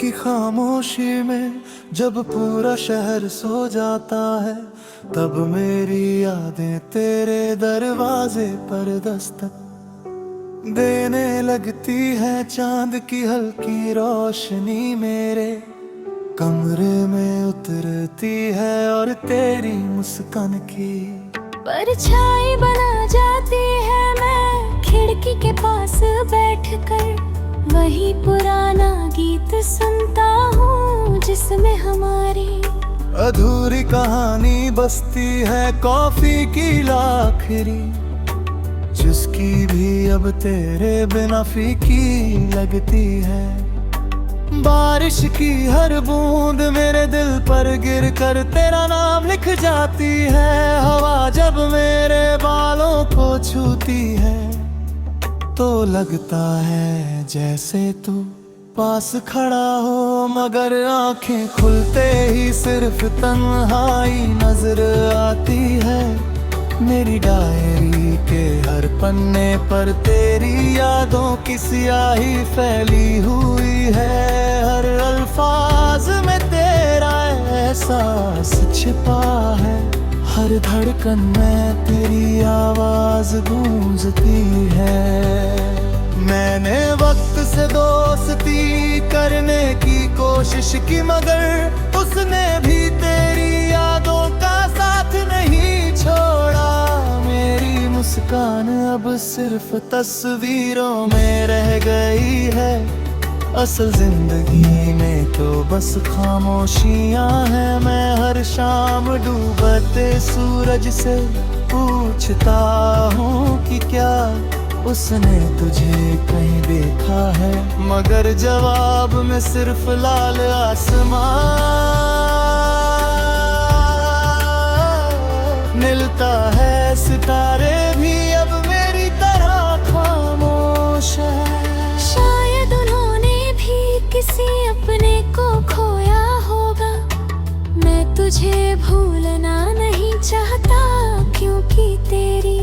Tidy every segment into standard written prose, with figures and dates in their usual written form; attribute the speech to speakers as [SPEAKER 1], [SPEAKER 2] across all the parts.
[SPEAKER 1] की खामोशी में जब पूरा शहर सो जाता है, तब मेरी यादें तेरे दरवाजे पर दस्तक देने लगती है। चांद की हल्की रोशनी मेरे कमरे में उतरती है और तेरी मुस्कान की
[SPEAKER 2] परछाई बना जाती है। मैं खिड़की के पास बैठकर वही पुराना गीत सुनता हूँ जिसमें हमारी
[SPEAKER 1] अधूरी कहानी बसती है। कॉफी की आखिरी चुस्की भी अब तेरे बिना फीकी लगती है। बारिश की हर बूंद मेरे दिल पर गिर कर तेरा नाम लिख जाती है। हवा जब मेरे बालों को छूती है तो लगता है जैसे तू पास खड़ा हो, मगर आंखें खुलते ही सिर्फ तन्हाई नजर आती है। मेरी डायरी के हर पन्ने पर तेरी यादों की स्याही फैली हुई है। हर अल्फाज में तेरा एहसास छिपा है, हर धड़कन में तेरी आवाज गूंजती है। मैंने वक्त से दोस्ती करने की कोशिश की, मगर उसने भी तेरी यादों का साथ नहीं छोड़ा। मेरी मुस्कान अब सिर्फ तस्वीरों में रह गई है। असल जिंदगी में तो बस खामोशियां हैं। मैं हर शाम डूबते सूरज से पूछता हूँ कि क्या उसने तुझे कहीं देखा है, मगर जवाब में सिर्फ लाल आसमां मिलता है। सितारे भी अब मेरी तरह खामोश है।
[SPEAKER 2] शायद उन्होंने भी किसी अपने को खोया होगा। मैं तुझे भूलना नहीं चाहता, क्योंकि तेरी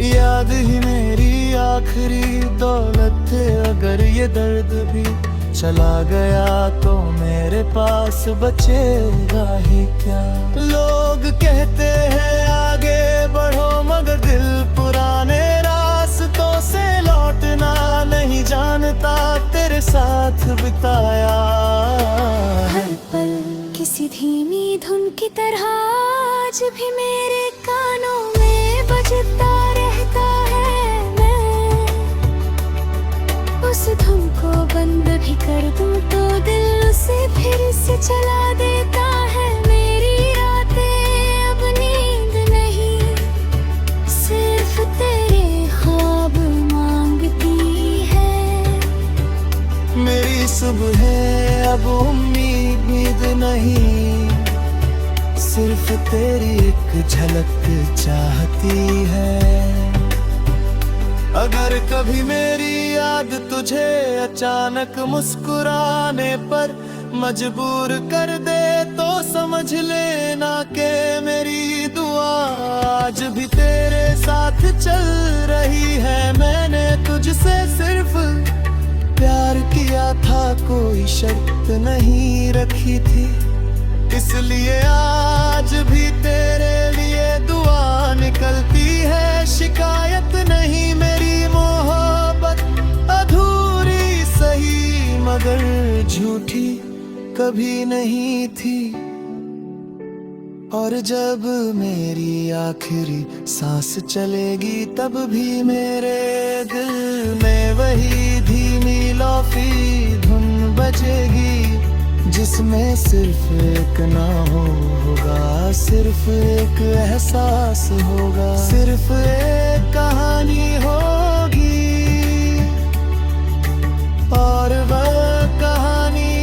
[SPEAKER 1] याद ही मेरी आखिरी दौलत है। अगर ये दर्द भी चला गया तो मेरे पास बचेगा ही क्या। लोग कहते हैं आगे बढ़ो, मगर दिल पुराने रास्तों से लौटना नहीं जानता। तेरे साथ बिताया
[SPEAKER 2] हर पल किसी धीमी धुन की तरह आज भी मेरे कानों में बजता रहता है। मैं उस धुन को बंद भी कर दूं तो दिल उसे फिर से चला देता है। मेरी रातें अब नींद नहीं, सिर्फ तेरे ख्वाब मांगती है।
[SPEAKER 1] मेरी सुबह अब उम्मीद नहीं, सिर्फ तेरी एक झलक चाहती है। अगर कभी मेरी याद तुझे अचानक मुस्कुराने पर मजबूर कर दे तो समझ लेना कि मेरी दुआ आज भी तेरे साथ चल रही है। मैंने तुझसे सिर्फ प्यार किया था, कोई शर्त नहीं रखी थी। इसलिए आज भी तेरे लिए दुआ निकलती है। शिकायत नहीं, मेरी मोहब्बत अधूरी सही मगर झूठी कभी नहीं थी। और जब मेरी आखिरी सांस चलेगी तब भी मेरे दिल में वही धीमी लौफी धुन बजेगी, जिसमें सिर्फ एक नाम होगा, सिर्फ एक एहसास होगा, सिर्फ एक कहानी होगी। और वह कहानी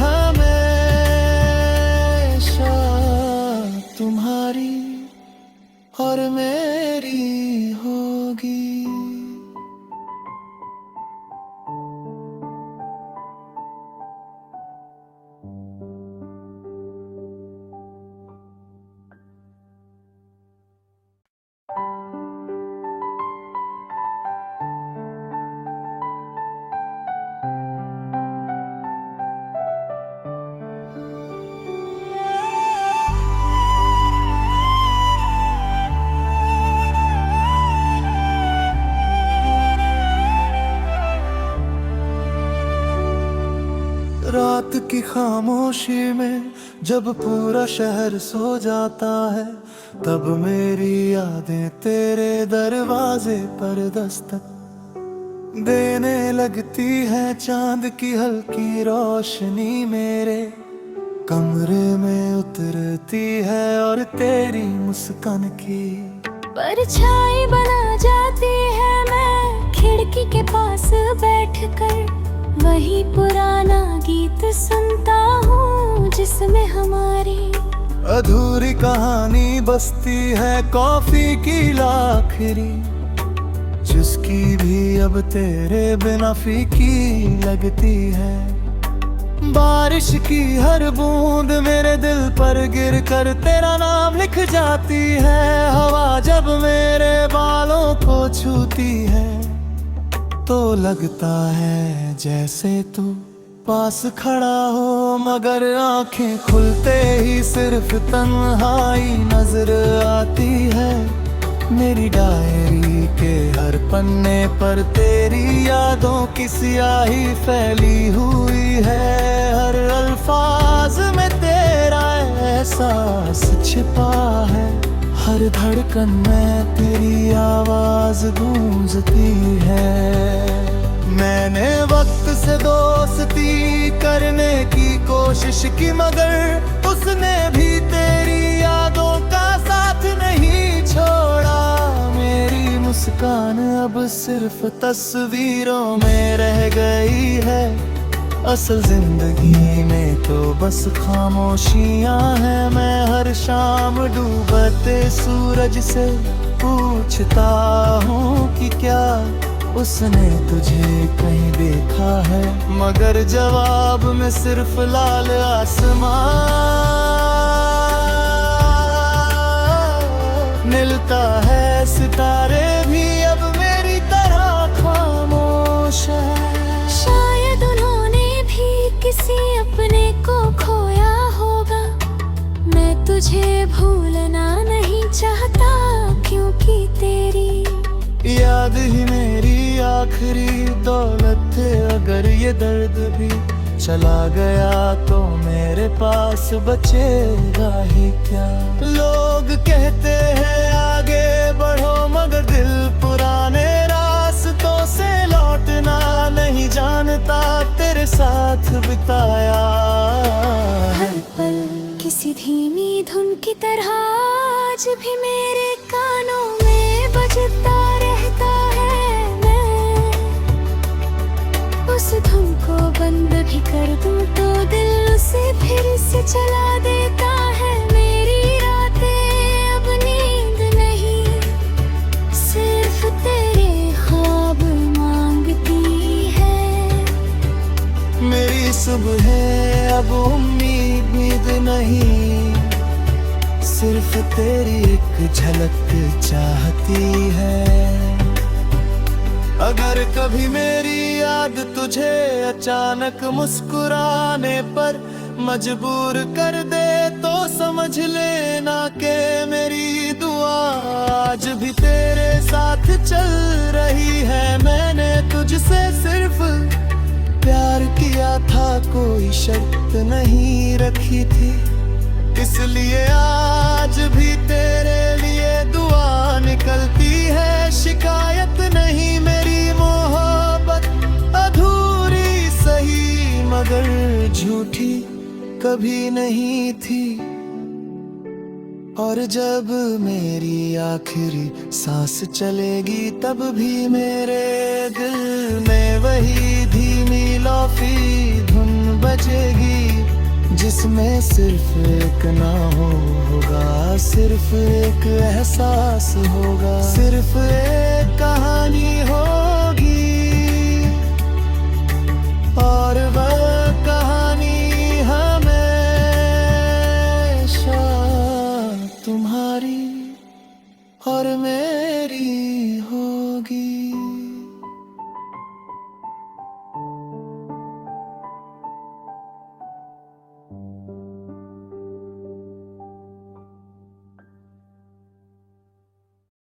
[SPEAKER 1] हमेशा तुम्हारी और मेरी होगी। की खामोशी में जब पूरा शहर सो जाता है, तब मेरी यादें तेरे दरवाजे पर दस्तक देने लगती है। चांद की हल्की रोशनी मेरे कमरे में उतरती है और तेरी मुस्कान की
[SPEAKER 2] परछाई बना जाती है। मैं खिड़की के पास बैठकर वही पुराना गीत सुनता हूँ जिसमें हमारी
[SPEAKER 1] अधूरी कहानी बसती है। कॉफी की लाखरी जिसकी भी अब तेरे बिना फीकी लगती है। बारिश की हर बूंद मेरे दिल पर गिर कर तेरा नाम लिख जाती है। हवा जब मेरे बालों को छूती है तो लगता है जैसे तू पास खड़ा हो, मगर आंखें खुलते ही सिर्फ तन्हाई नजर आती है। मेरी डायरी के हर पन्ने पर तेरी यादों की स्याही फैली हुई है। हर अल्फाज में तेरा एहसास छिपा है, हर धड़कन में तेरी आवाज गूंजती है। मैंने वक्त से दोस्ती करने की कोशिश की, मगर उसने भी तेरी यादों का साथ नहीं छोड़ा। मेरी मुस्कान अब सिर्फ तस्वीरों में रह गई है। असल जिंदगी में तो बस खामोशियां हैं। मैं हर शाम डूबते सूरज से पूछता हूँ कि क्या उसने तुझे कहीं देखा है, मगर जवाब में सिर्फ लाल आसमान मिलता है। सितारे भी अब मेरी तरह खामोश है।
[SPEAKER 2] शायद उन्होंने भी किसी अपने को खोया होगा। मैं तुझे भूलना नहीं चाहता, क्योंकि तेरी
[SPEAKER 1] याद ही मेरी आखिरी दौलत है। अगर ये दर्द भी चला गया तो मेरे पास बचेगा ही क्या। लोग कहते हैं आगे बढ़ो, मगर दिल पुराने रास्तों से लौटना नहीं जानता। तेरे साथ बिताया
[SPEAKER 2] हर पल किसी धीमी धुन की तरह आज भी मेरे कानों में बजता रहता है। मैं उस धुन को बंद भी कर दूं तो दिल उसे फिर से चला देता है। मेरी रातें अब नींद नहीं, सिर्फ तेरे ख्वाब मांगती है।
[SPEAKER 1] मेरी सुबह अब उम्मीद नहीं, सिर्फ तेरी एक झलक चाहती है। अगर कभी मेरी याद तुझे अचानक मुस्कुराने पर मजबूर कर दे तो समझ लेना कि मेरी दुआ आज भी तेरे साथ चल रही है। मैंने तुझसे सिर्फ प्यार किया था, कोई शर्त नहीं रखी थी। इसलिए आज भी तेरे लिए दुआ निकलती है। शिकायत नहीं, मेरी मोहब्बत अधूरी सही मगर झूठी कभी नहीं थी। और जब मेरी आखिरी सांस चलेगी तब भी मेरे दिल में वही धीमी लौफी धुन बजेगी, जिसमें सिर्फ एक नाम होगा, सिर्फ एक एहसास होगा, सिर्फ एक कहानी होगी। और वह कहानी हमेशा तुम्हारी और मेरी होगी।